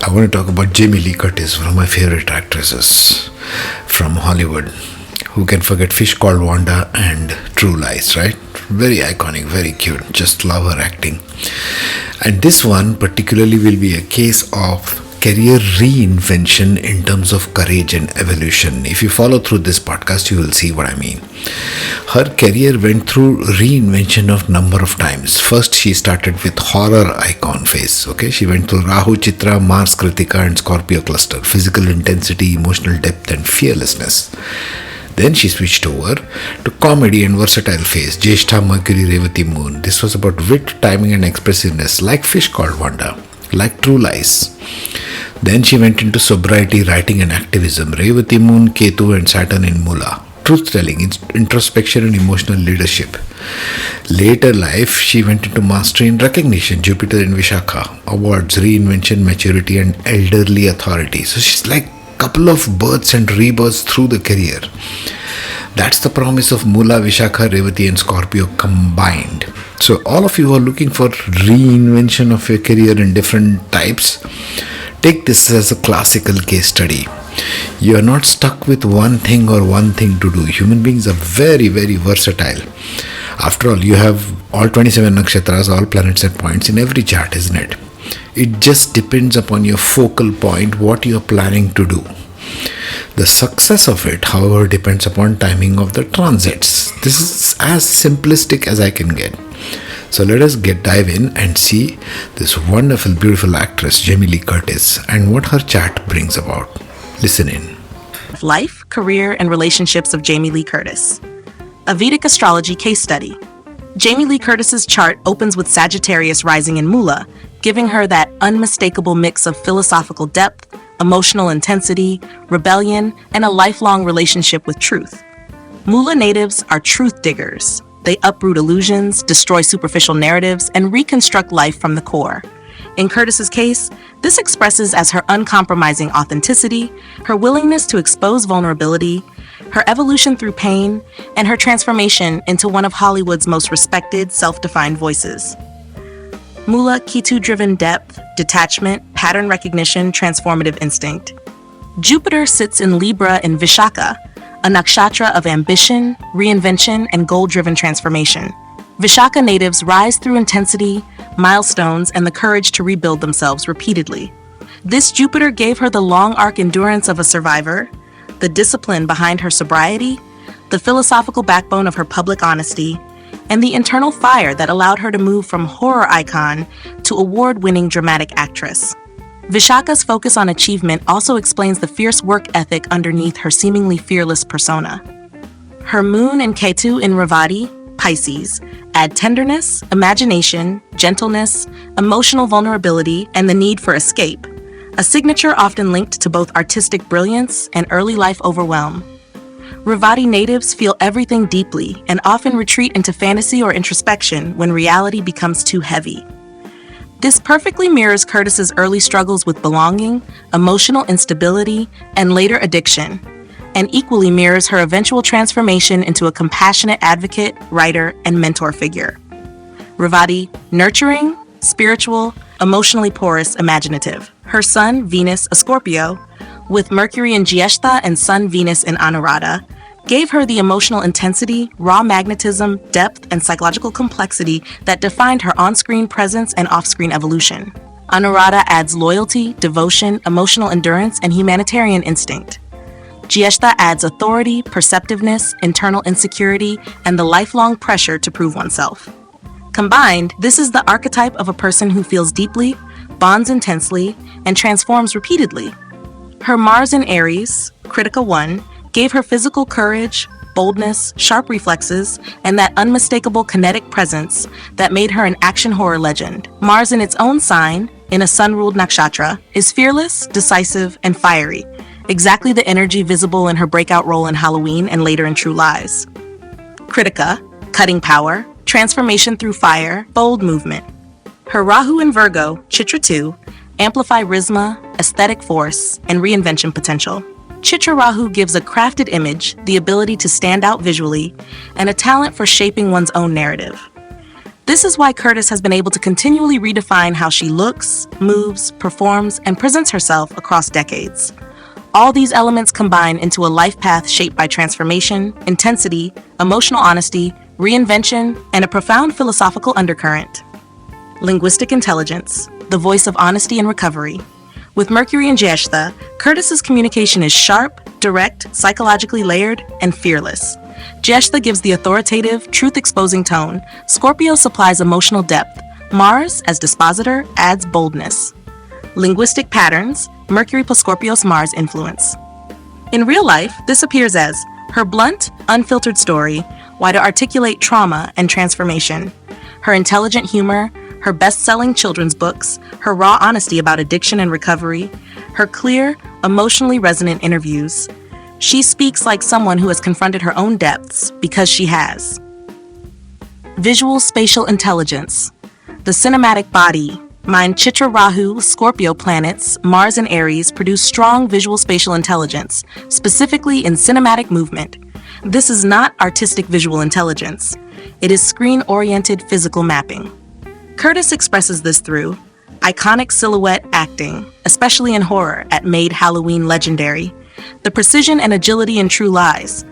I want to talk about Jamie Lee Curtis, one of my favorite actresses from Hollywood. Who can forget Fish Called Wanda and True Lies, right? Very iconic, very cute. Just love her acting. And this one particularly will be a case of career reinvention in terms of courage and evolution. If you follow through this podcast, you will see what I mean. Her career went through reinvention of number of times. First, she started with horror icon phase. Okay, she went through Rahu, Chitra, Mars, Kritika, and Scorpio cluster. Physical intensity, emotional depth, and fearlessness. Then she switched over to comedy and versatile phase, Jyeshtha, Mercury, Revati, Moon. This was about wit, timing, and expressiveness, like Fish Called Wanda, like True Lies. Then she went into sobriety, writing, and activism, Revati, Moon, Ketu, and Saturn in Mula. Truth-telling, introspection, and emotional leadership. Later life, she went into mastery and recognition, Jupiter in Vishakha, awards, reinvention, maturity, and elderly authority. So she's like couple of births and rebirths through the career. That's the promise of Mula, Vishakha, Revati, and Scorpio combined. So all of you who are looking for reinvention of your career in different types, take this as a classical case study. You are not stuck with one thing or one thing to do. Human beings are very, very versatile. After all, you have all 27 Nakshatras, all planets at points in every chart, isn't it? It just depends upon your focal point, what you are planning to do. The success of it, however, depends upon timing of the transits. This is as simplistic as I can get. So let us dive in and see this wonderful, beautiful actress, Jamie Lee Curtis, and what her chart brings about. Listen in. Life, career, and relationships of Jamie Lee Curtis. A Vedic astrology case study. Jamie Lee Curtis's chart opens with Sagittarius rising in Mula, giving her that unmistakable mix of philosophical depth, emotional intensity, rebellion, and a lifelong relationship with truth. Mula natives are truth diggers. They uproot illusions, destroy superficial narratives, and reconstruct life from the core. In Curtis's case, this expresses as her uncompromising authenticity, her willingness to expose vulnerability, her evolution through pain, and her transformation into one of Hollywood's most respected, self-defined voices. Mula, Ketu-driven depth, detachment, pattern recognition, transformative instinct. Jupiter sits in Libra in Vishakha, a nakshatra of ambition, reinvention, and goal-driven transformation. Vishakha natives rise through intensity, milestones, and the courage to rebuild themselves repeatedly. This Jupiter gave her the long arc endurance of a survivor, the discipline behind her sobriety, the philosophical backbone of her public honesty, and the internal fire that allowed her to move from horror icon to award-winning dramatic actress. Vishakha's focus on achievement also explains the fierce work ethic underneath her seemingly fearless persona. Her moon and Ketu in Revati, Pisces, add tenderness, imagination, gentleness, emotional vulnerability, and the need for escape, a signature often linked to both artistic brilliance and early life overwhelm. Revati natives feel everything deeply and often retreat into fantasy or introspection when reality becomes too heavy. This perfectly mirrors Curtis's early struggles with belonging, emotional instability, and later addiction, and equally mirrors her eventual transformation into a compassionate advocate, writer, and mentor figure. Revati, nurturing, spiritual, emotionally porous, imaginative. Her sun, Venus, a Scorpio, with Mercury in Jyeshtha and Sun Venus in Anuradha, gave her the emotional intensity, raw magnetism, depth, and psychological complexity that defined her on-screen presence and off-screen evolution. Anuradha adds loyalty, devotion, emotional endurance, and humanitarian instinct. Jyeshtha adds authority, perceptiveness, internal insecurity, and the lifelong pressure to prove oneself. Combined, this is the archetype of a person who feels deeply, bonds intensely, and transforms repeatedly. Her Mars in Aries, Kritika 1, gave her physical courage, boldness, sharp reflexes, and that unmistakable kinetic presence that made her an action horror legend. Mars in its own sign, in a sun-ruled nakshatra, is fearless, decisive, and fiery, exactly the energy visible in her breakout role in Halloween and later in True Lies. Kritika, cutting power, transformation through fire, bold movement. Her Rahu in Virgo, Chitra 2, amplify charisma, aesthetic force, and reinvention potential. Chitra Rahu gives a crafted image, the ability to stand out visually, and a talent for shaping one's own narrative. This is why Curtis has been able to continually redefine how she looks, moves, performs, and presents herself across decades. All these elements combine into a life path shaped by transformation, intensity, emotional honesty, reinvention, and a profound philosophical undercurrent. Linguistic intelligence, the voice of honesty and recovery. With Mercury and Jyeshtha, Curtis's communication is sharp, direct, psychologically layered, and fearless. Jyeshtha gives the authoritative, truth-exposing tone. Scorpio supplies emotional depth. Mars, as dispositor, adds boldness. Linguistic patterns, Mercury plus Scorpio's Mars influence. In real life, this appears as her blunt, unfiltered story, why to articulate trauma and transformation, her intelligent humor, her best-selling children's books, her raw honesty about addiction and recovery, her clear, emotionally resonant interviews. She speaks like someone who has confronted her own depths because she has. Visual spatial intelligence, the cinematic body. Mind Chitra Rahu, Scorpio planets, Mars and Aries produce strong visual spatial intelligence, specifically in cinematic movement. This is not artistic visual intelligence. It is screen-oriented physical mapping. Curtis expresses this through iconic silhouette acting, especially in horror, at Made Halloween legendary, the precision and agility in True Lies,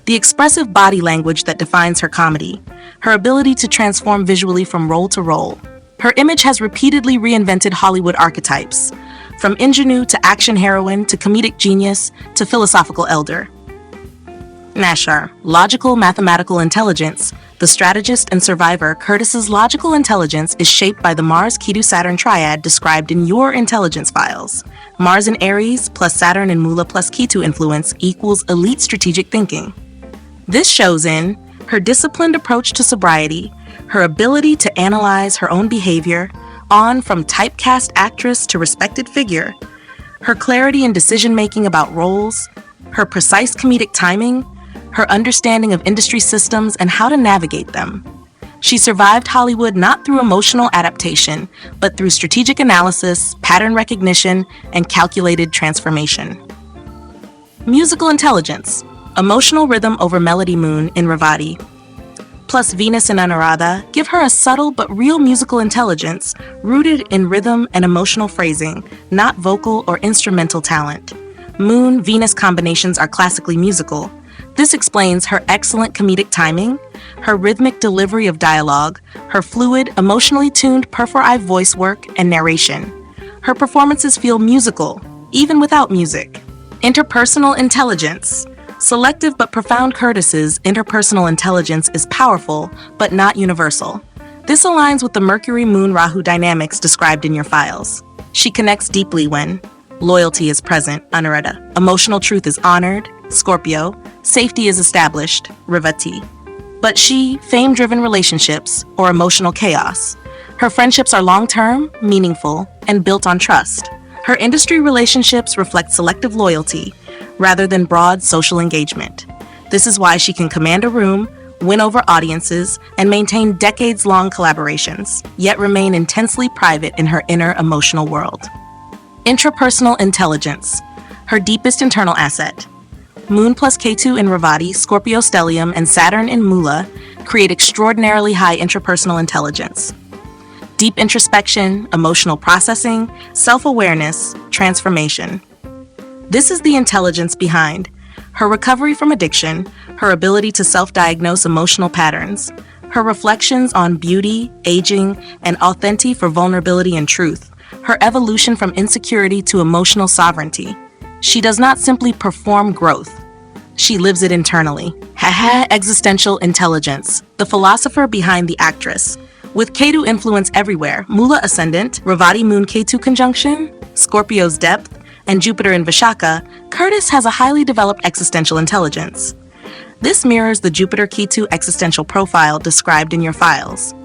the expressive body language that defines her comedy, her ability to transform visually from role to role. Her image has repeatedly reinvented Hollywood archetypes, from ingenue to action heroine to comedic genius to philosophical elder. Nashar, logical mathematical intelligence, the strategist and survivor. Curtis's logical intelligence is shaped by the Mars-Ketu-Saturn triad described in your intelligence files. Mars in Aries plus Saturn and Mula plus Ketu influence equals elite strategic thinking. This shows in her disciplined approach to sobriety, her ability to analyze her own behavior, on from typecast actress to respected figure, her clarity in decision-making about roles, her precise comedic timing, her understanding of industry systems and how to navigate them. She survived Hollywood not through emotional adaptation, but through strategic analysis, pattern recognition, and calculated transformation. Musical intelligence, emotional rhythm over melody. Moon in Revati, plus Venus in Anuradha give her a subtle but real musical intelligence rooted in rhythm and emotional phrasing, not vocal or instrumental talent. Moon-Venus combinations are classically musical. This explains her excellent comedic timing, her rhythmic delivery of dialogue, her fluid, emotionally tuned per-for-eye voice work and narration. Her performances feel musical, even without music. Interpersonal intelligence. Selective but profound. Curtis's interpersonal intelligence is powerful, but not universal. This aligns with the Mercury-Moon-Rahu dynamics described in your files. She connects deeply when loyalty is present, Anuradha. Emotional truth is honored, Scorpio. Safety is established, Revati. But fame-driven relationships, or emotional chaos. Her friendships are long-term, meaningful, and built on trust. Her industry relationships reflect selective loyalty, rather than broad social engagement. This is why she can command a room, win over audiences, and maintain decades-long collaborations, yet remain intensely private in her inner emotional world. Intrapersonal intelligence, her deepest internal asset. Moon plus Ketu in Revati, Scorpio stellium, and Saturn in Mula create extraordinarily high intrapersonal intelligence. Deep introspection, emotional processing, self-awareness, transformation. This is the intelligence behind her recovery from addiction, her ability to self-diagnose emotional patterns, her reflections on beauty, aging, and authenticity for vulnerability and truth, her evolution from insecurity to emotional sovereignty. She does not simply perform growth. She lives it internally. Existential intelligence, the philosopher behind the actress. With Ketu influence everywhere, Mula ascendant, Revati Moon Ketu conjunction, Scorpio's depth, and Jupiter in Vishaka, Curtis has a highly developed existential intelligence. This mirrors the Jupiter Ketu existential profile described in your files.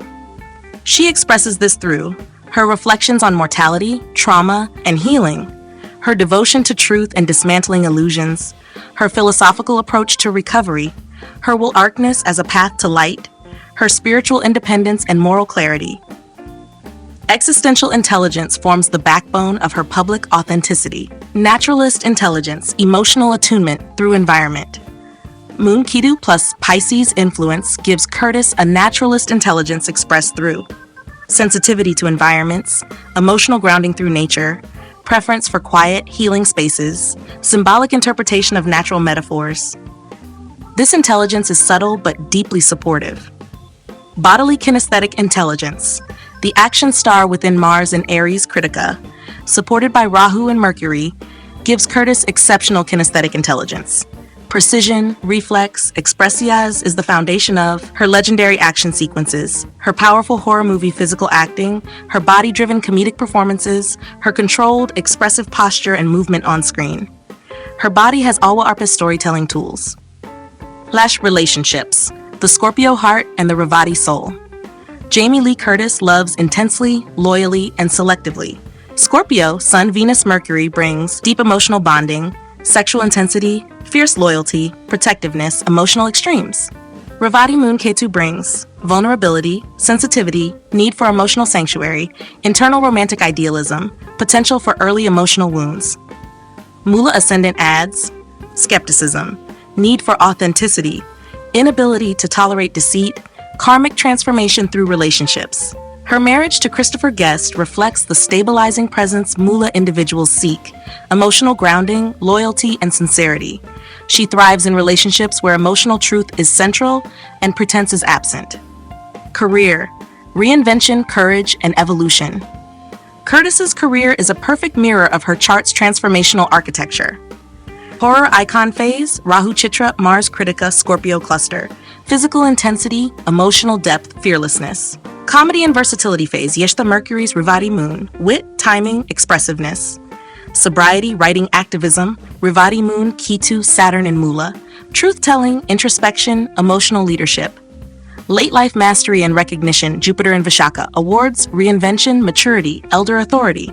She expresses this through her reflections on mortality, trauma, and healing, her devotion to truth and dismantling illusions, her philosophical approach to recovery, her will-arcness as a path to light, her spiritual independence and moral clarity. Existential intelligence forms the backbone of her public authenticity. Naturalist intelligence, emotional attunement through environment. Moon Ketu plus Pisces influence gives Curtis a naturalist intelligence expressed through sensitivity to environments, emotional grounding through nature, preference for quiet, healing spaces, symbolic interpretation of natural metaphors. This intelligence is subtle but deeply supportive. Bodily kinesthetic intelligence, the action star within Mars and Aries Critica, supported by Rahu and Mercury, gives Curtis exceptional kinesthetic intelligence. Precision, reflex, expressias is the foundation of her legendary action sequences, her powerful horror movie physical acting, her body-driven comedic performances, her controlled, expressive posture and movement on screen. Her body has Alwa Arpa's storytelling tools. Relationships, the Scorpio heart and the Revati soul. Jamie Lee Curtis loves intensely, loyally, and selectively. Scorpio, Sun, Venus, Mercury brings deep emotional bonding, sexual intensity, fierce loyalty, protectiveness, emotional extremes. Revati Moon Ketu brings vulnerability, sensitivity, need for emotional sanctuary, internal romantic idealism, potential for early emotional wounds. Mula Ascendant adds skepticism, need for authenticity, inability to tolerate deceit, karmic transformation through relationships. Her marriage to Christopher Guest reflects the stabilizing presence Mula individuals seek, emotional grounding, loyalty, and sincerity. She thrives in relationships where emotional truth is central and pretense is absent. Career, reinvention, courage, and evolution. Curtis's career is a perfect mirror of her chart's transformational architecture. Horror icon phase, Rahu Chitra, Mars Critica, Scorpio cluster. Physical intensity, emotional depth, fearlessness. Comedy and versatility phase, Yeshta Mercury's Revati Moon, wit, timing, expressiveness. Sobriety, writing, activism, Revati Moon, Ketu, Saturn, and Mula. Truth-telling, introspection, emotional leadership. Late life mastery and recognition, Jupiter and Vishaka, awards, reinvention, maturity, elder authority.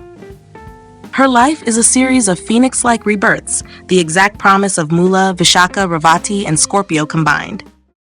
Her life is a series of phoenix-like rebirths, the exact promise of Mula, Vishaka, Revati, and Scorpio combined.